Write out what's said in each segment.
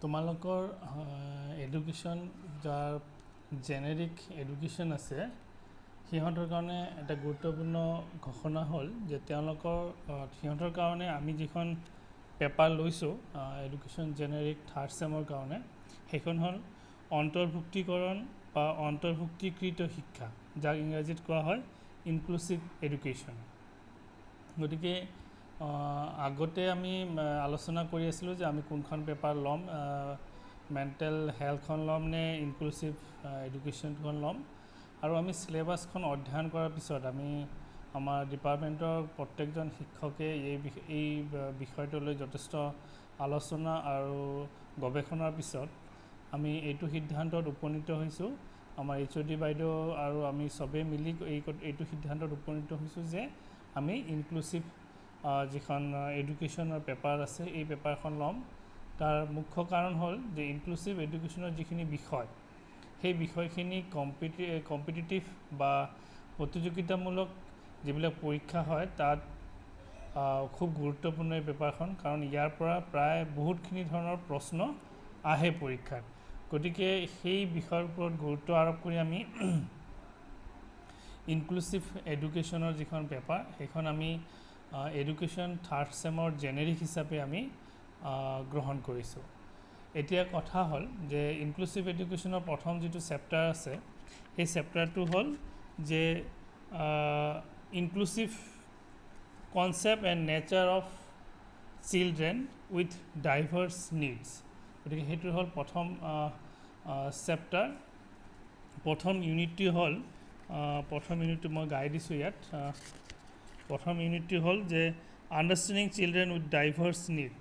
তোমালোকৰ এডুকেশ্যন যাৰ generic education আছে সিহঁতৰ কাৰণে এটা গুৰুত্বপূৰ্ণ ঘোষণা হ'ল যে তেওঁলোকৰ সিহঁতৰ কাৰণে আমি যিখন পেপাৰ লৈছোঁ এডুকেশ্যন জেনেৰিক থাৰ্ড চেমৰ কাৰণে সেইখন হ'ল অন্তৰ্ভুক্তিকৰণ বা অন্তৰ্ভুক্তিকৃত শিক্ষা যাক ইংৰাজীত কোৱা হয় ইনক্লুচিভ এডুকেশ্যন। গতিকে আগতে আমি আলোচনা কৰি আছিলোঁ যে আমি কোনখন পেপাৰ ল'ম, মেণ্টেল হেল্থখন ল'ম নে ইনক্লুচিভ এডুকেশ্যনখন ল'ম। আৰু আমি চিলেবাছখন অধ্যয়ন কৰাৰ পিছত আমি আমাৰ ডিপাৰ্টমেণ্টৰ প্ৰত্যেকজন শিক্ষকে এই বিষয়টোলৈ যথেষ্ট আলোচনা আৰু গৱেষণাৰ পিছত আমি এইটো সিদ্ধান্তত উপনীত হৈছোঁ, আমাৰ HOD বাইদেউ আৰু আমি চবেই মিলি এইটো সিদ্ধান্তত উপনীত হৈছোঁ যে আমি ইনক্লুচিভ যিখন এডুকেশ্যনৰ পেপাৰ আছে এই পেপাৰখন ল'ম। তাৰ মুখ্য কাৰণ হ'ল যে ইনক্লুচিভ এডুকেশ্যনৰ যিখিনি বিষয় সেই বিষয়খিনি কম্পিটিটিভ বা প্ৰতিযোগিতামূলক যিবিলাক পৰীক্ষা হয় তাত খুব গুৰুত্বপূৰ্ণ এই পেপাৰখন, কাৰণ ইয়াৰ পৰা প্ৰায় বহুতখিনি ধৰণৰ প্ৰশ্ন আহে পৰীক্ষাত। গতিকে সেই বিষয়ৰ ওপৰত গুৰুত্ব আৰোপ কৰি আমি ইনক্লুচিভ এডুকেশ্যনৰ যিখন পেপাৰ সেইখন আমি এডুকেশ্যন থাৰ্ড চেমৰ জেনেৰিক হিচাপে আমি গ্ৰহণ কৰিছোঁ। এতিয়া কথা হ'ল যে ইনক্লুচিভ এডুকেশ্যনৰ প্ৰথম যিটো চেপ্টাৰ আছে সেই চেপ্টাৰটো হ'ল যে inclusive concept and nature of children with diverse needs. গতিকে সেইটো হ'ল প্ৰথম চেপ্টাৰ। প্ৰথম ইউনিটটো হ'ল প্ৰথম ইউনিটটো মই গাই দিছোঁ ইয়াত। প্ৰথম ইউনিটটো হ'ল যে understanding children with diverse need.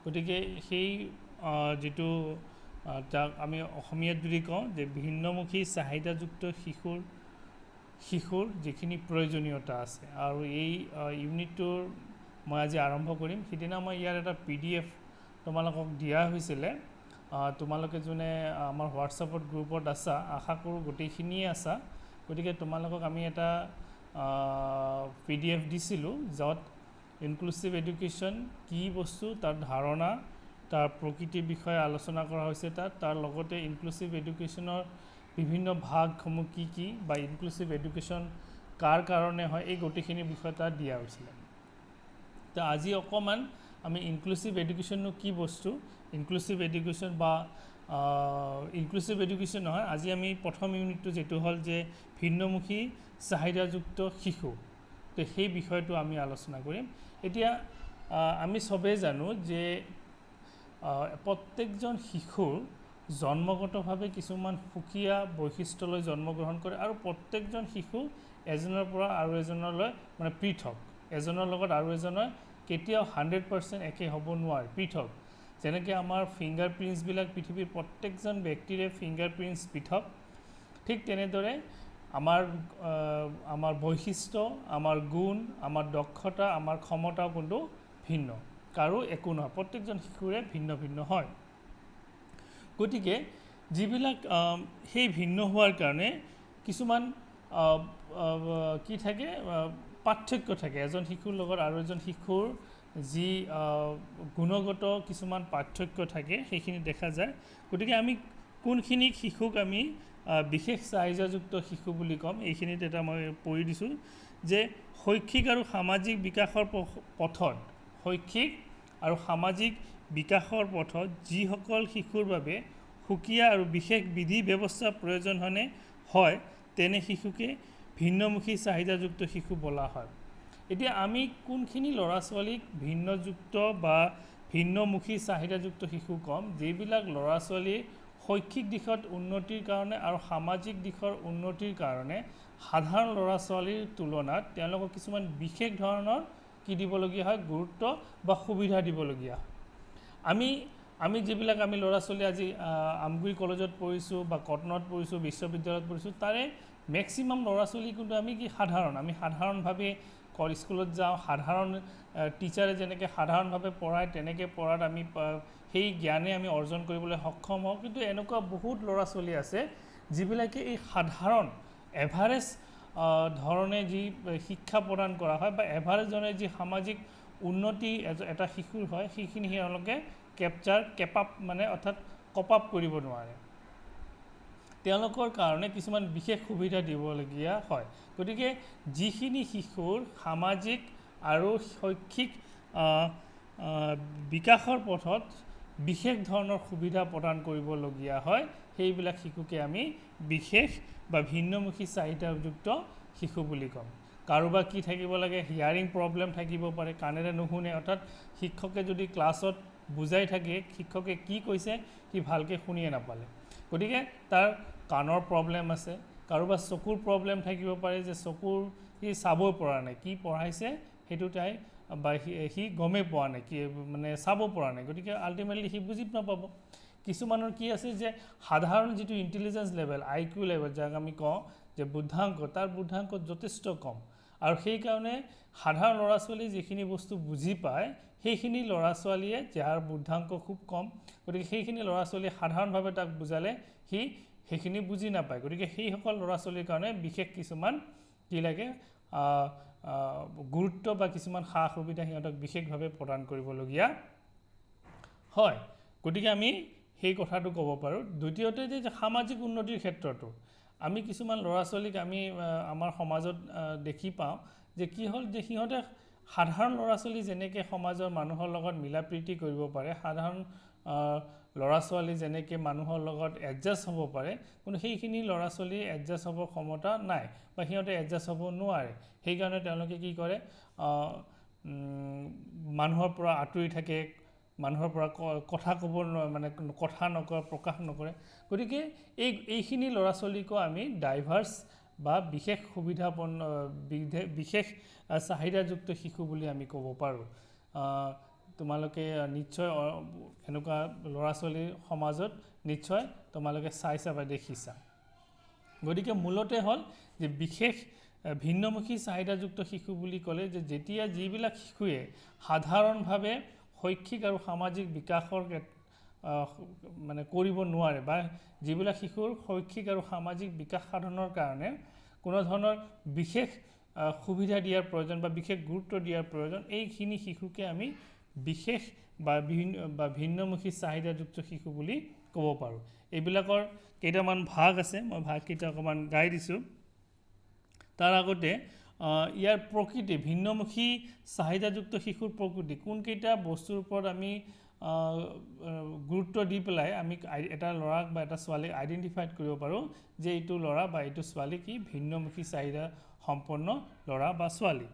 গতিকে সেই যিটো যাক আমি অসমীয়াত যদি কওঁ যে ভিন্নমুখী চাহিদাযুক্ত শিশুৰ যিখিনি প্ৰয়োজনীয়তা আছে, আৰু এই ইউনিটটোৰ মই আজি আৰম্ভ কৰিম। সিদিনা মই ইয়াৰ এটা PDF তোমালোকক দিয়া হৈছিলে। তোমালোকে যোনে আমাৰ হোৱাটছআপত গ্ৰুপত আছা, আশা কৰোঁ গোটেইখিনিয়ে আছা। গতিকে তোমালোকক আমি এটা PDF দিছিলোঁ য'ত ইনক্লুচিভ এডুকেশ্যন কি বস্তু, তাৰ ধাৰণা, তাৰ প্ৰকৃতিৰ বিষয়ে আলোচনা কৰা হৈছে তাৰ লগতে ইনক্লুচিভ এডুকেশ্যনৰ বিভিন্ন ভাগসমূহ কি কি বা ইনক্লুচিভ এডুকেশ্যন কাৰ কাৰণে হয় এই গোটেইখিনি বিষয় তাত দিয়া হৈছিলে। তো আজি অকণমান আমি ইনক্লুচিভ এডুকেশ্যননো কি বস্তু, ইনক্লুচিভ এডুকেশ্যন বা ইনক্লুচিভ এডুকেশ্যন নহয়, আজি আমি প্ৰথম ইউনিটটো যিটো হ'ল যে ভিন্নমুখী চাহিদাযুক্ত শিশু, তো সেই বিষয়টো আমি আলোচনা কৰিম। এতিয়া আমি চবেই জানো যে প্ৰত্যেকজন শিশুৰ জন্মগতভাৱে কিছুমান সুকীয়া বৈশিষ্ট্যলৈ জন্মগ্ৰহণ কৰে, আৰু প্ৰত্যেকজন শিশু এজনৰ পৰা আৰু এজনলৈ মানে পৃথক, এজনৰ লগত আৰু এজনৰ কেতিয়াও 100% একে হ'ব নোৱাৰে, পৃথক। যেনেকৈ আমাৰ ফিংগাৰ প্ৰিণ্টছবিলাক পৃথিৱীৰ প্ৰত্যেকজন ব্যক্তিৰে ফিংগাৰ প্ৰিণ্টছ পৃথক, ঠিক তেনেদৰে আমাৰ বৈশিষ্ট্য, আমাৰ গুণ, আমাৰ দক্ষতা, আমাৰ ক্ষমতাও কিন্তু ভিন্ন, কাৰো একো নহয়, প্ৰত্যেকজন শিশুৰে ভিন্ন ভিন্ন হয়। গতিকে যিবিলাক সেই ভিন্ন হোৱাৰ কাৰণে কিছুমান কি থাকে, পাৰ্থক্য থাকে এজন শিশুৰ লগত আৰু এজন শিশুৰ যি গুণগত কিছুমান পাৰ্থক্য থাকে সেইখিনি দেখা যায়। গতিকে আমি কোনখিনি শিশুক আমি বিশেষ চাহিদাযুক্ত শিশু বুলি ক'ম, এইখিনিত এটা মই পঢ়ি দিছোঁ যে শৈক্ষিক আৰু সামাজিক বিকাশৰ পথত, শৈক্ষিক আৰু সামাজিক বিকাশৰ পথত যিসকল শিশুৰ বাবে সুকীয়া আৰু বিশেষ বিধি ব্যৱস্থা প্ৰয়োজন হয় তেনে শিশুকে ভিন্নমুখী চাহিদাযুক্ত শিশু বোলা হয়। এতিয়া আমি কোনখিনি ল'ৰা ছোৱালীক ভিন্নযুক্ত বা ভিন্নমুখী চাহিদাযুক্ত শিশু ক'ম, যিবিলাক ল'ৰা ছোৱালী শৈক্ষিক দিশত উন্নতিৰ কাৰণে আৰু সামাজিক দিশৰ উন্নতিৰ কাৰণে সাধাৰণ ল'ৰা ছোৱালীৰ তুলনাত তেওঁলোকক কিছুমান বিশেষ ধৰণৰ কি দিবলগীয়া হয়, গুৰুত্ব বা সুবিধা দিবলগীয়া হয়। আমি যিবিলাক আমি ল'ৰা ছোৱালী আজি আমগুৰি কলেজত পঢ়িছোঁ বা কটনত পঢ়িছোঁ, বিশ্ববিদ্যালয়ত পঢ়িছোঁ, তাৰে মেক্সিমাম ল'ৰা ছোৱালী কিন্তু আমি সাধাৰণভাৱে স্কুলত যাওঁ, সাধাৰণ টিচাৰে যেনেকৈ সাধাৰণভাৱে পঢ়ায় তেনেকৈ পঢ়াত আমি সেই জ্ঞানে আমি অৰ্জন কৰিবলৈ সক্ষম হওঁ। কিন্তু এনেকুৱা বহুত ল'ৰা ছোৱালী আছে যিবিলাকে এই সাধাৰণ এভাৰেজ ধৰণে যি শিক্ষা প্ৰদান কৰা হয় বা এভাৰেজ ধৰণে যি সামাজিক উন্নতি এটা শিশুৰ হয় সেইখিনি তেওঁলোকে কেপ আপ মানে অৰ্থাৎ কপ আপ কৰিব নোৱাৰে তেওঁলোকৰ কাৰণে কিছুমান বিশেষ সুবিধা দিবলগীয়া হয় গতিকে যিখিনি শিশুৰ সামাজিক আৰু শৈক্ষিক বিকাশৰ পথত বিশেষ ধৰণৰ সুবিধা প্ৰদান কৰিবলগীয়া হয় সেইবিলাক শিশুকে আমি বিশেষ বা ভিন্নমুখী চাহিদাযুক্ত শিশু বুলি ক'ম কাৰোবাৰ কি থাকিব লাগে হিয়াৰিং প্ৰব্লেম থাকিব পাৰে কাণেৰে নুশুনে অৰ্থাৎ শিক্ষকে যদি ক্লাছত বুজাই থাকে শিক্ষকে কি কৈছে সি ভালকৈ শুনিয়ে নাপালে গতিকে তাৰ কাণৰ প্ৰব্লেম আছে কাৰোবাৰ চকুৰ প্ৰব্লেম থাকিব পাৰে যে চকুৰ সি চাবই পৰা নাই কি পঢ়াইছে সেইটো তাই বা সি গমেই পোৱা নাই কি মানে চাব পৰা নাই গতিকে আল্টিমেটলি সি বুজি নাপাব কিছুমানৰ কি আছে যে সাধাৰণ যিটো ইণ্টেলিজেন্স লেভেল IQ লেভেল যাক আমি কওঁ যে বুদ্ধাংক তাৰ বুদ্ধাংক যথেষ্ট কম আৰু সেইকাৰণে সাধাৰণ ল'ৰা ছোৱালী যিখিনি বস্তু বুজি পায় সেইখিনি ল'ৰা ছোৱালীয়ে যাৰ বুদ্ধাংক খুব কম গতিকে সেইখিনি ল'ৰা ছোৱালীয়ে সাধাৰণভাৱে তাক বুজালে সি সেইখিনি বুজি নাপায় গতিকে সেইসকল ল'ৰা ছোৱালীৰ কাৰণে বিশেষ কিছুমান কি লাগে গুৰুত্ব বা কিছুমান সা সুবিধা সিহঁতক বিশেষভাৱে প্ৰদান কৰিবলগীয়া হয় গতিকে আমি সেই কথাটো ক'ব পাৰোঁ দ্বিতীয়তে যে সামাজিক উন্নতিৰ ক্ষেত্ৰতো আমি কিছুমান ল'ৰা ছোৱালীক আমি আমাৰ সমাজত দেখি পাওঁ যে কি হ'ল যে সিহঁতে সাধাৰণ ল'ৰা ছোৱালী যেনেকৈ সমাজৰ মানুহৰ লগত মিলা প্ৰীতি কৰিব পাৰে সাধাৰণ ল'ৰা ছোৱালী যেনেকৈ মানুহৰ লগত এডজাষ্ট হ'ব পাৰে কিন্তু সেইখিনি ল'ৰা ছোৱালী এডজাষ্ট হ'বৰ ক্ষমতা নাই বা সিহঁতে এডজাষ্ট হ'ব নোৱাৰে সেইকাৰণে তেওঁলোকে কি কৰে মানুহৰ পৰা আঁতৰি থাকে মানুহৰ পৰা কথা ক'ব মানে কথা নকৰে প্ৰকাশ নকৰে গতিকে এইখিনি ল'ৰা ছোৱালীকো আমি ডাইভাৰ্ছ বা বিশেষ সুবিধাপন্ন বিশেষ চাহিদাযুক্ত শিশু বুলি আমি ক'ব পাৰোঁ তোমালোকে নিশ্চয় এনেকুৱা ল'ৰা ছোৱালীৰ সমাজত নিশ্চয় তোমালোকে চাইছা বা দেখিছা গতিকে মূলতে হ'ল যে বিশেষ ভিন্নমুখী চাহিদাযুক্ত শিশু বুলি ক'লে যে যেতিয়া যিবিলাক শিশুৱে সাধাৰণভাৱে শৈক্ষিক আৰু সামাজিক বিকাশৰ মানে কৰিব নোৱাৰে বা যিবিলাক শিশুৰ শৈক্ষিক আৰু সামাজিক বিকাশ সাধনৰ কাৰণে কোনো ধৰণৰ বিশেষ সুবিধা দিয়াৰ প্ৰয়োজন বা বিশেষ গুৰুত্ব দিয়াৰ প্ৰয়োজন এইখিনি শিশুকে আমি বিশেষ বা ভিন্নমুখী চাহিদাযুক্ত শিশু বুলি ক'ব পাৰোঁ এইবিলাকৰ কেইটামান ভাগ আছে মই ভাগকেইটা অকণমান গাই দিছোঁ তাৰ আগতে ইয়াৰ প্ৰকৃতি ভিন্নমুখী চাহিদাযুক্ত শিশুৰ প্ৰকৃতি কোনকেইটা বস্তুৰ ওপৰত আমি গুৰুত্ব দি পেলাই আমি এটা ল'ৰাক বা এটা ছোৱালীক আইডেণ্টিফাইড কৰিব পাৰোঁ যে এইটো ল'ৰা বা এইটো ছোৱালী কি ভিন্নমুখী চাহিদা সম্পন্ন ল'ৰা বা ছোৱালী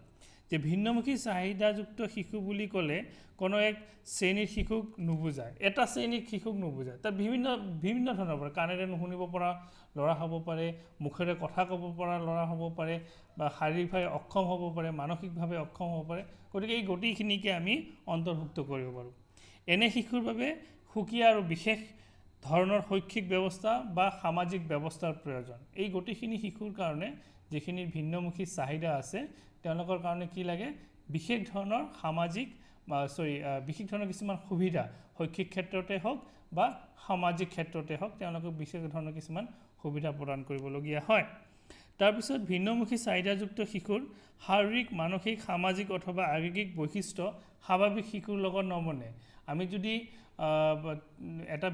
যে ভিন্নমুখী চাহিদাযুক্ত শিশু বুলি ক'লে কোনো এক শ্ৰেণীৰ শিশুক নুবুজায় এটা শ্ৰেণীৰ শিশুক নুবুজায় তাত বিভিন্ন ধৰণৰ পৰা কাণেৰে নুশুনিব পৰা ল'ৰা হ'ব পাৰে মুখেৰে কথা ক'ব পৰা ল'ৰা হ'ব পাৰে বা শাৰীৰিকভাৱে অক্ষম হ'ব পাৰে মানসিকভাৱে অক্ষম হ'ব পাৰে গতিকে এই গোটেইখিনিকে আমি অন্তৰ্ভুক্ত কৰিব পাৰোঁ এনে শিশুৰ বাবে সুকীয়া আৰু বিশেষ ধৰণৰ শৈক্ষিক ব্যৱস্থা বা সামাজিক ব্যৱস্থাৰ প্ৰয়োজন এই গোটেইখিনি শিশুৰ কাৰণে যিখিনি ভিন্নমুখী চাহিদা আছে তেওঁলোকৰ কাৰণে কি লাগে বিশেষ ধৰণৰ সামাজিক বিশেষ ধৰণৰ কিছুমান সুবিধা শৈক্ষিক ক্ষেত্ৰতে হওক বা সামাজিক ক্ষেত্ৰতে হওক তেওঁলোকক বিশেষ ধৰণৰ কিছুমান সুবিধা প্ৰদান কৰিবলগীয়া হয় তাৰপিছত ভিন্নমুখী চাহিদাযুক্ত শিশুৰ শাৰীৰিক মানসিক সামাজিক অথবা আৱেগিক বৈশিষ্ট্য স্বাভাৱিক শিশুৰ লগত নমনে আমি যদি এটা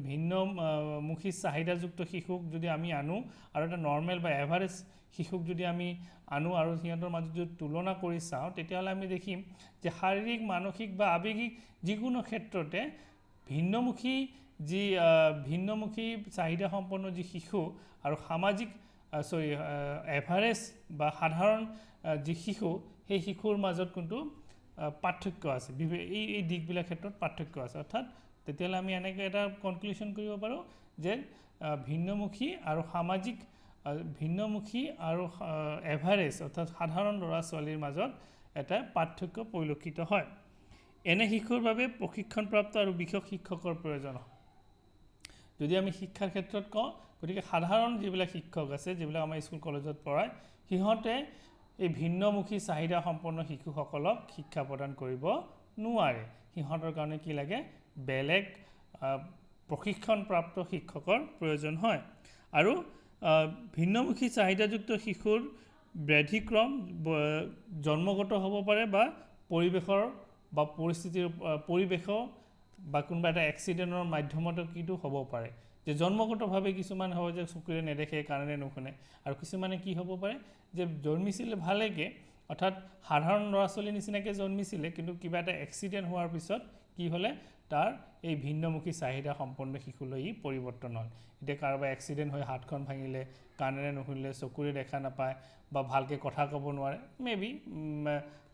ভিন্নমুখী চাহিদাযুক্ত শিশুক যদি আমি আনো আৰু এটা নৰ্মেল বা এভাৰেজ শিশুক যদি আমি আনো আৰু সিহঁতৰ মাজত যদি তুলনা কৰি চাওঁ তেতিয়াহ'লে আমি দেখিম যে শাৰীৰিক মানসিক বা আৱেগিক যিকোনো ক্ষেত্ৰতে ভিন্নমুখী চাহিদা সম্পন্ন যি শিশু আৰু সামাজিক এভাৰেজ বা সাধাৰণ যি শিশু সেই শিশুৰ মাজত কিন্তু পাৰ্থক্য আছে এই দিশবিলাক ক্ষেত্ৰত পাৰ্থক্য আছে অৰ্থাৎ তেতিয়াহ'লে আমি এনেকৈ এটা কনক্লুশ্যন কৰিব পাৰোঁ যে ভিন্নমুখী আৰু এভাৰেজ অৰ্থাৎ সাধাৰণ ল'ৰা ছোৱালীৰ মাজত এটা পাৰ্থক্য পৰিলক্ষিত হয় এনে শিশুৰ বাবে প্ৰশিক্ষণপ্ৰাপ্ত আৰু বিশেষ শিক্ষকৰ প্ৰয়োজন হয় যদি আমি শিক্ষাৰ ক্ষেত্ৰত কওঁ গতিকে সাধাৰণ যিবিলাক শিক্ষক আছে যিবিলাক আমাৰ স্কুল কলেজত পঢ়ায় সিহঁতে এই ভিন্নমুখী চাহিদা সম্পন্ন শিশুসকলক শিক্ষা প্ৰদান কৰিব নোৱাৰে সিহঁতৰ কাৰণে কি লাগে বেলেগ প্ৰশিক্ষণপ্ৰাপ্ত শিক্ষকৰ প্ৰয়োজন হয় আৰু ভিন্নমুখী চাহিদাযুক্ত শিশুৰ ব্যাধিক্ৰম জন্মগত হ'ব পাৰে বা পৰিৱেশৰ বা পৰিস্থিতিৰ বা কোনোবা এটা এক্সিডেণ্টৰ মাধ্যমতো কিটো হ'ব পাৰে যে জন্মগতভাৱে কিছুমান হ'ব যে চকুৰে নেদেখে কাণেৰে নুশুনে আৰু কিছুমানে কি হ'ব পাৰে যে জন্মিছিলে ভালেকৈ অৰ্থাৎ সাধাৰণ ল'ৰা ছোৱালীৰ নিচিনাকৈ জন্মিছিলে কিন্তু কিবা এটা এক্সিডেণ্ট হোৱাৰ পিছত কি হ'লে তাৰ এই ভিন্নমুখী চাহিদা সম্পন্ন শিশুলৈ ই পৰিৱৰ্তন হ'ল এতিয়া কাৰোবাৰ এক্সিডেণ্ট হৈ হাতখন ভাঙিলে কাণেৰে নুশুনিলে চকুৰে দেখা নাপায় বা ভালকৈ কথা ক'ব নোৱাৰে মেবি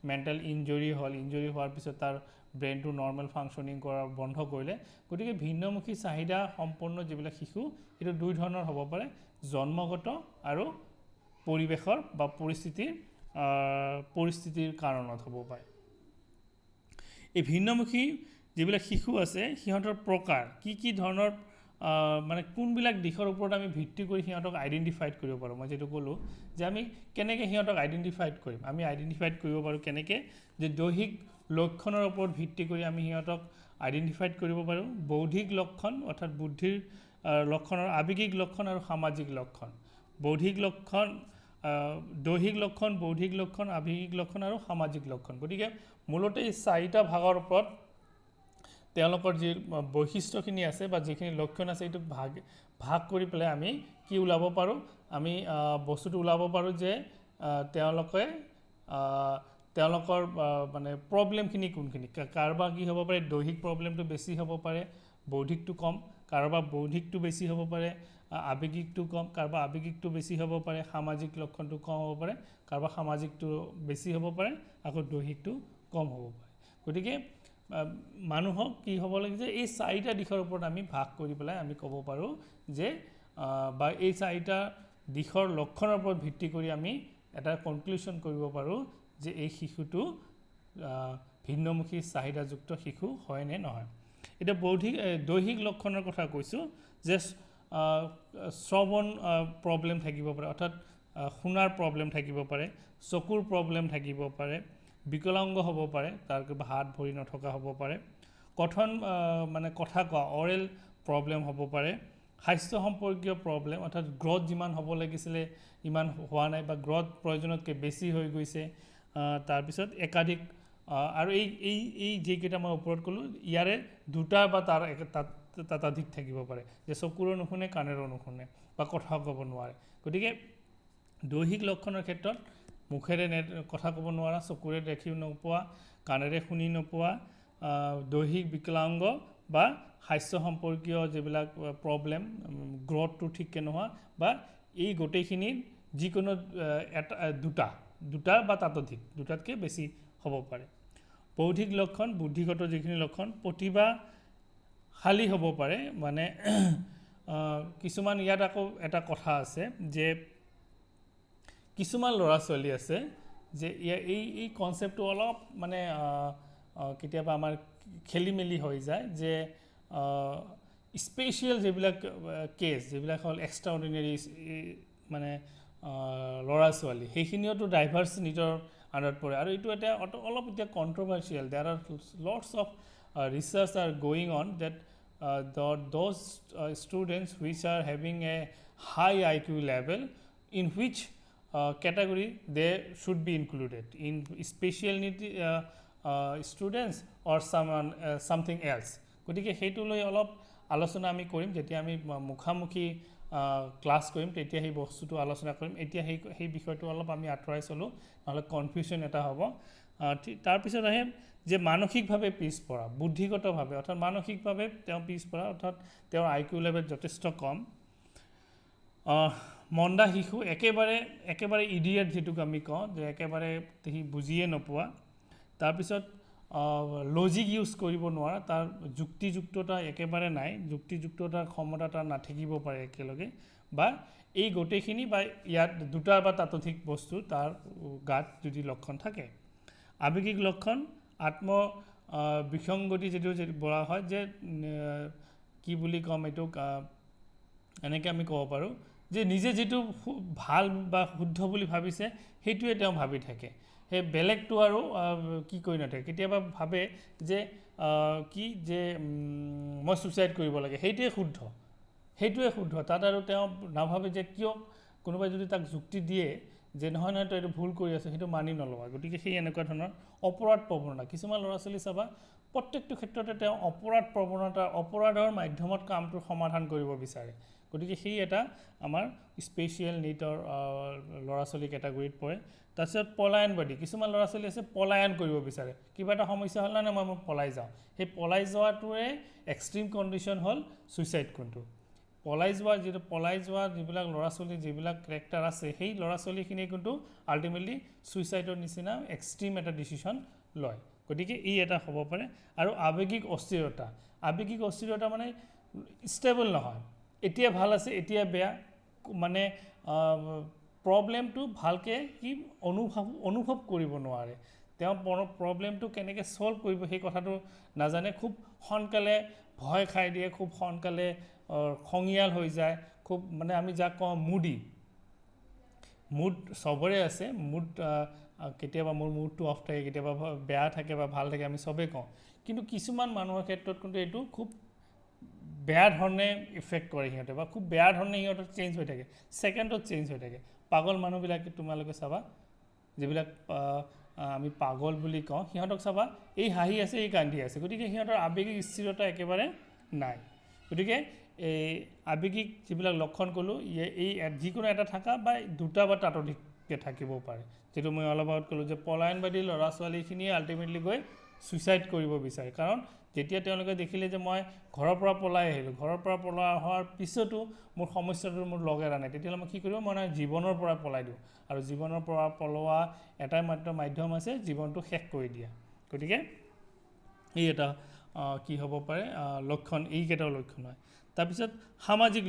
মেণ্টেল ইনজৰি হ'ল ইনজৰি হোৱাৰ পিছত তাৰ ব্ৰেইনটো নৰ্মেল ফাংচনিং কৰা বন্ধ কৰিলে গতিকে ভিন্নমুখী চাহিদা সম্পন্ন যিবিলাক শিশু এইটো দুই ধৰণৰ হ'ব পাৰে জন্মগত আৰু পৰিৱেশৰ বা পৰিস্থিতিৰ কাৰণত হ'ব পাৰে এই ভিন্নমুখী যিবিলাক শিশু আছে সিহঁতৰ প্ৰকাৰ কি ধৰণৰ মানে কোনবিলাক দিশৰ ওপৰত আমি ভিত্তি কৰি সিহঁতক আইডেণ্টিফাইড কৰিব পাৰোঁ মই যেটো ক'লোঁ যে আমি কেনেকৈ সিহঁতক আইডেণ্টিফাইড কৰিম আমি আইডেণ্টিফাইড কৰিব পাৰোঁ কেনেকৈ যে দৈহিক লক্ষণৰ ওপৰত ভিত্তি কৰি আমি সিহঁতক আইডেণ্টিফাইড কৰিব পাৰোঁ বৌদ্ধিক লক্ষণ অৰ্থাৎ বুদ্ধিৰ লক্ষণৰ আৱেগিক লক্ষণ আৰু সামাজিক লক্ষণ বৌদ্ধিক লক্ষণ দৈহিক লক্ষণ বৌদ্ধিক লক্ষণ আৱেগিক লক্ষণ আৰু সামাজিক লক্ষণ গতিকে মূলতে এই চাৰিটা ভাগৰ ওপৰত তেওঁলোকৰ যি বৈশিষ্ট্যখিনি আছে বা যিখিনি লক্ষণ আছে এইটো ভাগ কৰি পেলাই আমি কি ওলাব পাৰোঁ আমি বস্তুটো ওলাব পাৰোঁ যে তেওঁলোকৰ মানে প্ৰব্লেমখিনি কোনখিনি কাৰোবাৰ কি হ'ব পাৰে দৈহিক প্ৰব্লেমটো বেছি হ'ব পাৰে বৌদ্ধিকটো কম কাৰোবাৰ বৌদ্ধিকটো বেছি হ'ব পাৰে আৱেগিকটো কম কাৰোবাৰ আৱেগিকটো বেছি হ'ব পাৰে সামাজিক লক্ষণটো কম হ'ব পাৰে কাৰোবাৰ সামাজিকটো বেছি হ'ব পাৰে আকৌ দৈহিকটো কম হ'ব পাৰে গতিকে মানুহক কি হ'ব লাগে যে এই চাৰিটা দিশৰ ওপৰত আমি ভাগ কৰি পেলাই আমি ক'ব পাৰোঁ যে বা এই চাৰিটা দিশৰ লক্ষণৰ ওপৰত ভিত্তি কৰি আমি এটা কনক্লুশ্যন কৰিব পাৰোঁ যে এই শিশুটো ভিন্নমুখী চাহিদাযুক্ত শিশু হয় নে নহয় এতিয়া দৈহিক লক্ষণৰ কথা কৈছোঁ যে শ্ৰৱণ প্ৰব্লেম থাকিব পাৰে অৰ্থাৎ শুনাৰ প্ৰব্লেম থাকিব পাৰে চকুৰ প্ৰব্লেম থাকিব পাৰে বিকলাংগ হ'ব পাৰে তাৰ কিবা হাত ভৰি নথকা হ'ব পাৰে কথন মানে কথা কোৱা অৰেল প্ৰব্লেম হ'ব পাৰে স্বাস্থ্য সম্পৰ্কীয় প্ৰব্লেম অৰ্থাৎ গ্ৰথ যিমান হ'ব লাগিছিলে ইমান হোৱা নাই বা গ্ৰথ প্ৰয়োজনতকৈ বেছি হৈ গৈছে তাৰপিছত একাধিক আৰু এই যিকেইটা মই ওপৰত ক'লোঁ ইয়াৰে দুটা বা তাৰ ততোধিক থাকিব পাৰে যে চকুৰো নুশুনে কাণেৰো নুশুনে বা কথা ক'ব নোৱাৰে গতিকে দৈহিক লক্ষণৰ ক্ষেত্ৰত মুখেৰে কথা ক'ব নোৱাৰা চকুৰে দেখি নোপোৱা কাণেৰে শুনি নোপোৱা দৈহিক বিকলাংগ বা স্বাস্থ্য সম্পৰ্কীয় যিবিলাক প্ৰব্লেম গ্ৰথটো ঠিককৈ নোহোৱা বা এই গোটেইখিনিৰ যিকোনো দুটা বা ততোধিক দুটাতকৈ বেছি হ'ব পাৰে বৌদ্ধিক লক্ষণ বুদ্ধিগত যিখিনি লক্ষণ প্ৰতিভাশালী হ'ব পাৰে মানে কিছুমান ইয়াত আকৌ এটা কথা আছে যে কিছুমান ল'ৰা ছোৱালী আছে যে এই কনচেপ্টটো অলপ মানে কেতিয়াবা আমাৰ খেলি মেলি হৈ যায় যে স্পেচিয়েল যিবিলাক কেছ যিবিলাক হ'ল এক্সট্ৰা অৰ্ডিনেৰী মানে ল'ৰা ছোৱালী সেইখিনিওতো ডাইভাৰ্ছ নিডৰ আণ্ডাৰত পৰে আৰু এইটো এটা অলপ এতিয়া controversial there are lots of research are going on that those students which are having a high IQ level in which category they should be included in special need students or something else গতিকে সেইটো লৈ অলপ আলোচনা আমি কৰিম যেতিয়া আমি মুখামুখি ক্লাছ কৰিম তেতিয়া সেই বস্তুটো আলোচনা কৰিম এতিয়া সেই বিষয়টো অলপ আমি আঁতৰাই চলোঁ নহ'লে কনফিউশ্যন এটা হ'ব তাৰপিছত আহে যে মানসিকভাৱে পিছপৰা বুদ্ধিগতভাৱে অৰ্থাৎ মানসিকভাৱে তেওঁ পিছপৰা অৰ্থাৎ তেওঁৰ IQ level যথেষ্ট কম মন্দা শিশু একেবাৰে ইডিয়েট যিটোক আমি কওঁ যে একেবাৰে সি বুজিয়ে নোপোৱা তাৰপিছত লজিক ইউজ কৰিব নোৱাৰা তাৰ যুক্তিযুক্ততা একেবাৰে নাই যুক্তিযুক্ততাৰ ক্ষমতা তাৰ নাথাকিব পাৰে একেলগে বা এই গোটেইখিনি বা ইয়াত দুটা বা ততোধিক বস্তু তাৰ গাত যদি লক্ষণ থাকে আৱেগিক লক্ষণ বিসংগতি যিটো বলা হয় যে কি বুলি ক'ম এইটোক এনেকৈ আমি ক'ব পাৰোঁ যে নিজে যিটো ভাল বা শুদ্ধ বুলি ভাবিছে সেইটোৱে তেওঁ ভাবি থাকে সেই বেলেগটো আৰু কি কৰি নাথাকে কেতিয়াবা ভাবে যে মই ছুইচাইড কৰিব লাগে সেইটোৱে শুদ্ধ তাত আৰু তেওঁ নাভাবে যে কিয় কোনোবাই যদি তাক যুক্তি দিয়ে যে নহয় তই এইটো ভুল কৰি আছ সেইটো মানি নল'বা গতিকে সেই এনেকুৱা ধৰণৰ অপৰাধ প্ৰৱণতা কিছুমান ল'ৰা ছোৱালী চাবা প্ৰত্যেকটো ক্ষেত্ৰতে তেওঁ অপৰাধৰ মাধ্যমত কামটো সমাধান কৰিব বিচাৰে গতিকে সেই এটা আমাৰ স্পেচিয়েল নীডৰ ল'ৰা ছোৱালী কেটাগৰীত পৰে তাৰপিছত পলায়নবাদী কিছুমান ল'ৰা ছোৱালী আছে পলায়ন কৰিব বিচাৰে কিবা এটা সমস্যা হ'ল না মই পলাই যাওঁ সেই পলাই যোৱাটোৱে এক্সট্ৰিম কণ্ডিশ্যন হ'ল ছুইচাইড কোনটো পলাই যোৱা যিবিলাক ল'ৰা ছোৱালী যিবিলাক কেৰেক্টাৰ আছে সেই ল'ৰা ছোৱালীখিনিয়ে কিন্তু আল্টিমেটলি ছুইচাইডৰ নিচিনা এক্সট্ৰিম এটা ডিচিশ্যন লয় গতিকে এই এটা হ'ব পাৰে আৰু আৱেগিক অস্থিৰতা মানে ষ্টেবল নহয় এতিয়া ভাল আছে এতিয়া বেয়া মানে প্ৰব্লেমটো ভালকৈ কি অনুভৱ কৰিব নোৱাৰে তেওঁ প্ৰব্লেমটো কেনেকৈ ছল্ভ কৰিব সেই কথাটো নাজানে খুব সোনকালে ভয় খাই দিয়ে খুব সোনকালে খঙিয়াল হৈ যায় খুব মানে আমি যাক কওঁ মুড চবৰে আছে মুড কেতিয়াবা মোৰ মুডটো অফ থাকে কেতিয়াবা বেয়া থাকে বা ভাল থাকে আমি চবেই কওঁ কিন্তু কিছুমান মানুহৰ ক্ষেত্ৰত কিন্তু এইটো খুব বেয়া ধৰণে ইফেক্ট কৰে সিহঁতে বা খুব বেয়া ধৰণে সিহঁতৰ চেঞ্জ হৈ থাকে ছেকেণ্ডত চেঞ্জ হৈ থাকে পাগল মানুহবিলাকে তোমালোকে চাবা যিবিলাক আমি পাগল বুলি কওঁ সিহঁতক চাবা এই হাঁহি আছে এই কান্দি আছে গতিকে সিহঁতৰ আৱেগিক স্থিৰতা একেবাৰে নাই গতিকে এই আৱেগিক যিবিলাক লক্ষণ ক'লোঁ এই যিকোনো এটা থকা বা দুটা বা তাতোধিককৈ থাকিব পাৰে যিটো মই অলপ আগত ক'লোঁ যে পলায়নবাদী ল'ৰা ছোৱালীখিনিয়ে আল্টিমেটলি গৈ ছুইচাইড কৰিব বিচাৰে কাৰণ যেতিয়া তেওঁলোকে দেখিলে যে মই ঘৰৰ পৰা পলাই আহিলোঁ ঘৰৰ পৰা পলাই অহাৰ পিছতো মোৰ সমস্যাটো মোৰ লগে নাই তেতিয়াহ'লে মই কি কৰিব মই জীৱনৰ পৰা পলাই দিওঁ আৰু জীৱনৰ পৰা পলোৱা এটাই মাত্ৰ মাধ্যম আছে জীৱনটো শেষ কৰি দিয়া গতিকে এই এটা কি হ'ব পাৰে লক্ষণ এইকেইটাও লক্ষণ হয় তাৰপিছত সামাজিক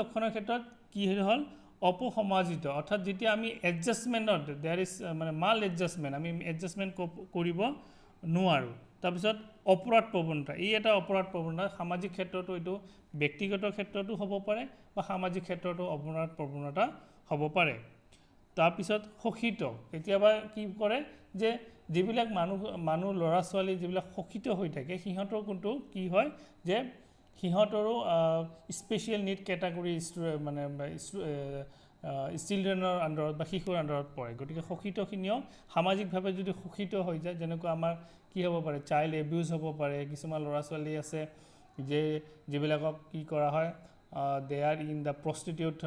লক্ষণৰ ক্ষেত্ৰত কি হ'ল অপসমাজিত অৰ্থাৎ যেতিয়া আমি এডজাষ্টমেণ্টত দেয়াৰ ইজ মানে মাল এডজাষ্টমেণ্ট আমি এডজাষ্টমেণ্ট কৰিব নোৱাৰোঁ তাৰপিছত অপৰাধ প্ৰৱণতা এই এটা অপৰাধ প্ৰৱণতা সামাজিক ক্ষেত্ৰতো এইটো ব্যক্তিগত ক্ষেত্ৰতো হ'ব পাৰে বা সামাজিক ক্ষেত্ৰতো অপৰাধ প্ৰৱণতা হ'ব পাৰে তাৰপিছত শোষিত কেতিয়াবা কি কৰে যে যিবিলাক মানুহ ল'ৰা ছোৱালী যিবিলাক শোষিত হৈ থাকে সিহঁতৰ কিন্তু কি হয় যে সিহঁতৰো স্পেচিয়েল নীড কেটাগৰী মানে চিলড্ৰেনৰ আণ্ডাৰত বা শিশুৰ আণ্ডাৰত পৰে গতিকে শোষিতখিনিও সামাজিকভাৱে যদি শোষিত হৈ যায় যেনেকুৱা আমাৰ কি হ'ব পাৰে চাইল্ড এবিউজ হ'ব পাৰে কিছুমান ল'ৰা ছোৱালী আছে যিবিলাকক কি কৰা হয় they are in the prostitute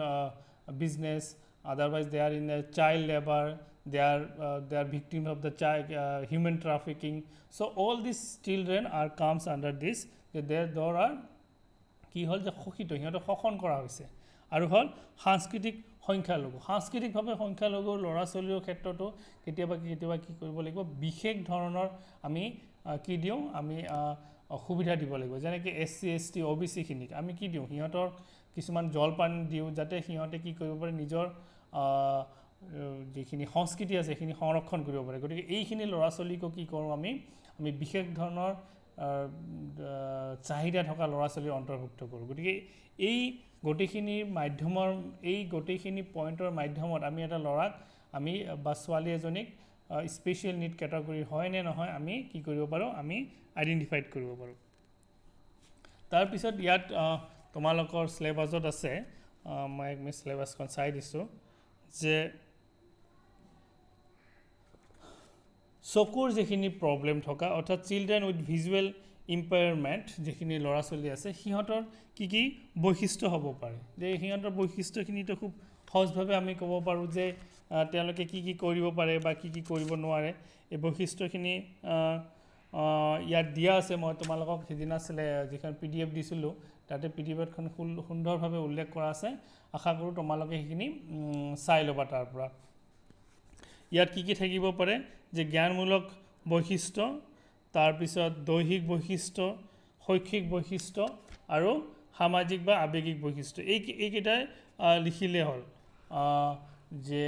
business otherwise they are in a child labor they are victims of the child human trafficking so all these children are comes under this there are কি হ'ল যে শোষিত সিহঁতক শোষণ কৰা হৈছে আৰু হ'ল সাংস্কৃতিকভাৱে সংখ্যালঘু ল'ৰা ছোৱালীৰ ক্ষেত্ৰতো কেতিয়াবা কি কৰিব লাগিব বিশেষ ধৰণৰ আমি কি দিওঁ আমি সুবিধা দিব লাগিব যেনেকৈ SC ST OBC খিনিক আমি কি দিওঁ সিহঁতৰ কিছুমান জলপান দিওঁ যাতে সিহঁতে কি কৰিব পাৰে নিজৰ যিখিনি সংস্কৃতি আছে সেইখিনি সংৰক্ষণ কৰিব পাৰে গতিকে এইখিনি ল'ৰা ছোৱালীকো কি কৰোঁ আমি বিশেষ ধৰণৰ চাহিদা থকা ল'ৰা ছোৱালীৰ অন্তৰ্ভুক্ত কৰোঁ গতিকে এই গোটেইখিনি পইণ্টৰ মাধ্যমত আমি এটা ল'ৰাক আমি বা ছোৱালী এজনীক স্পেচিয়েল নীড কেটাগৰী হয় নে নহয় আমি কি কৰিব পাৰোঁ আমি আইডেণ্টিফাইড কৰিব পাৰোঁ তাৰপিছত ইয়াত তোমালোকৰ চিলেবাছত আছে মই চিলেবাছখন চাই দিছোঁ যে চকুৰ যিখিনি প্ৰব্লেম থকা অৰ্থাৎ চিলড্ৰেন উইথ ভিজুৱেল ইম্পেয়াৰমেণ্ট যিখিনি ল'ৰা ছোৱালী আছে সিহঁতৰ কি বৈশিষ্ট্য হ'ব পাৰে যে সিহঁতৰ বৈশিষ্ট্যখিনিতো খুব সহজভাৱে আমি ক'ব পাৰোঁ যে তেওঁলোকে কি কৰিব পাৰে বা কি কৰিব নোৱাৰে এই বৈশিষ্ট্যখিনি ইয়াত দিয়া আছে মই তোমালোকক সেইদিনা যিখন PDF দিছিলোঁ তাতে PDFখন সুন্দৰভাৱে উল্লেখ কৰা আছে আশা কৰোঁ তোমালোকে সেইখিনি চাই ল'বা তাৰ পৰা ইয়াত কি থাকিব পাৰে যে জ্ঞানমূলক বৈশিষ্ট্য তাৰপিছত দৈহিক বৈশিষ্ট্য শৈক্ষিক বৈশিষ্ট্য আৰু সামাজিক বা আৱেগিক বৈশিষ্ট্য এইকেইটাই লিখিলে হ'ল যে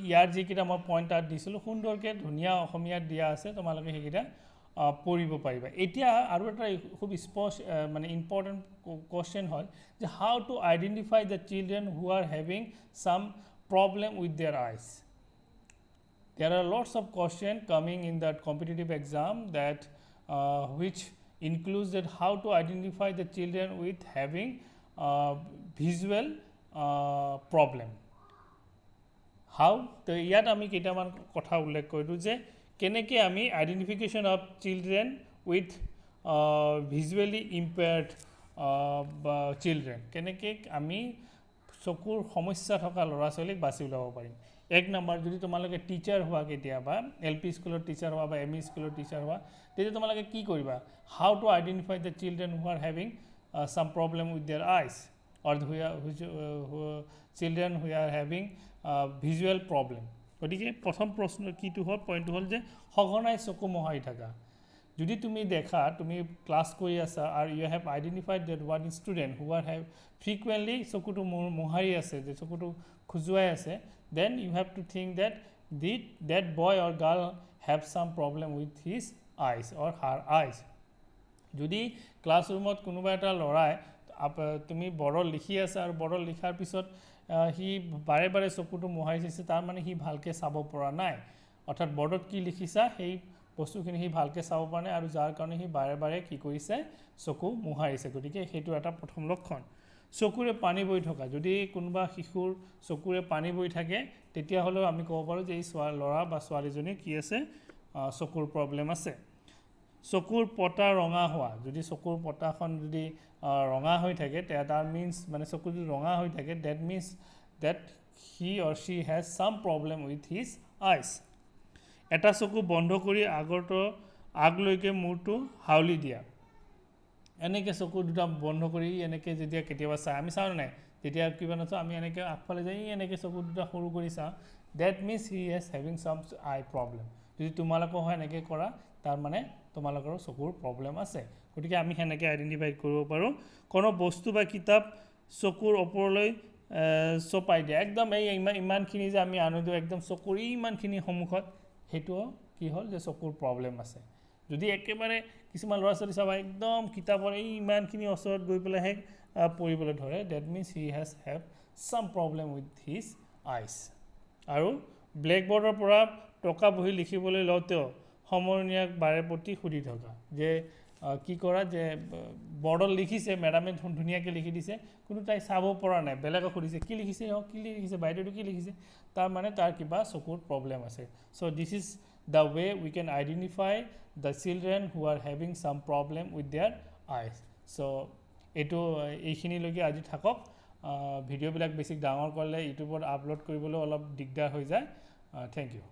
ইয়াৰ যিকেইটা মই পইণ্ট তাত দিছিলোঁ সুন্দৰকৈ ধুনীয়া অসমীয়াত দিয়া আছে তোমালোকে সেইকেইটা পঢ়িব পাৰিবা এতিয়া আৰু এটা খুব মানে ইম্পৰ্টেণ্ট কুৱেশ্যন হ'ল যে how to identify the children who are having some problem with their eyes There are lots of questions coming in that competitive exam that which includes that how to identify the children with having visual problem. How? তো ইয়াত আমি কেইটামান কথা উল্লেখ কৰিলোঁ যে কেনেকৈ আমি identification of children with visually impaired বা চিলড্ৰেন, কেনেকৈ আমি চকুৰ সমস্যা থকা ল'ৰা ছোৱালীক বাছি ওলাব পাৰিম। 1 নম্বৰ, যদি তোমালোকে টিচাৰ হোৱা কেতিয়াবা LP স্কুলৰ টিচাৰ হোৱা বা ME স্কুলৰ টিচাৰ হোৱা, তেতিয়া তোমালোকে কি কৰিবা? হাউ to identify the children who are having some problem with their eyes, or children who are having visual problem. গতিকে প্ৰথম প্ৰশ্ন কিটো হ'ল, পইণ্টটো হ'ল যে সঘনাই চকু মোহাৰি থাকা। যদি তুমি দেখা, তুমি ক্লাছ কৰি আছা আৰু you have identified that one student who are have frequently চকুটো মোহাৰি আছে, যে চকুটো খজুৱাই আছে, then you have to think that boy or girl have some problem with his eyes or her eyes. যদি ক্লাছৰুমত কোনোবা এটা ল'ৰাই তুমি বৰ্ডত লিখি আছা আৰু বৰ্ডত লিখাৰ পিছত সি বাৰে বাৰে চকুটো মোহাৰি চাইছে, তাৰ মানে সি ভালকৈ চাব পৰা নাই, অৰ্থাৎ বৰ্ডত কি লিখিছা সেই বস্তুখিনি সি ভালকৈ চাব পৰা নাই, আৰু যাৰ কাৰণে সি বাৰে বাৰে কি কৰিছে, চকু মোহাৰিছে। গতিকে সেইটো এটা প্ৰথম লক্ষণ। চকুৰে পানী বৈ থকা, যদি কোনোবা শিশুৰ চকুৰে পানী বৈ থাকে, তেতিয়াহ'লেও আমি ক'ব পাৰোঁ যে এই ল'ৰা বা ছোৱালীজনীৰ কি আছে, চকুৰ প্ৰব্লেম আছে। চকুৰ পতা ৰঙা হোৱা, যদি চকুৰ পতাখন যদি ৰঙা হৈ থাকে, তাৰ মিনছ মানে চকু যদি ৰঙা হৈ থাকে, that means that he or she has some problem with his eyes. এটা চকু বন্ধ কৰি আগলৈকে মূৰটো হাউলি দিয়া, এনেকৈ চকু দুটা বন্ধ কৰি এনেকৈ যেতিয়া কেতিয়াবা চাই, আমি চাওঁ নাই, যেতিয়া কিবা নাচাওঁ আমি এনেকৈ আগফালে যাই এনেকৈ চকু দুটা সৰু কৰি চাওঁ, that means he has having some eye problem. যদি তোমালোকৰ হয় এনেকৈ কৰা, তাৰ মানে তোমালোকৰো চকুৰ প্ৰব্লেম আছে। গতিকে আমি সেনেকৈ আইডেণ্টিফাই কৰিব পাৰোঁ। কোনো বস্তু বা কিতাপ চকুৰ ওপৰলৈ চপাই দিয়া, একদম ইমানখিনি যে আমি আনি দিওঁ একদম চকুৰ ইমানখিনি সন্মুখত, সেইটোও কি হ'ল যে চকুৰ প্ৰব্লেম আছে। যদি একেবাৰে কিছুমান ল'ৰা ছোৱালী চাবা একদম কিতাপৰ ইমানখিনি ওচৰত গৈ পেলাইহে পঢ়িবলৈ ধৰে, that means he has have some problem with his eyes. আৰু ব্লেকবৰ্ডৰ পৰা টকা বহি লিখিবলৈ লওঁতেও সমনীয়াক বাৰে প্ৰতি সুধি থকা, যে কি কৰা, যে বৰ্ডত লিখিছে, মেডামে ধুনীয়াকৈ লিখি দিছে, কিন্তু তাই চাব পৰা নাই, বেলেগক সুধিছে কি লিখিছে, কি লিখিছে বাইদেউটো, কি লিখিছে, তাৰ মানে তাৰ কিবা চকুৰ প্ৰব্লেম আছে। So' this is the way we can identify the children who are having some problem with their eyes. So' এইখিনিলৈকে আজি থাকক। ভিডিঅ'বিলাক বেছি ডাঙৰ কৰিলে ইউটিউবত আপলোড কৰিবলৈ অলপ দিগদাৰ হৈ যায়। Thank U.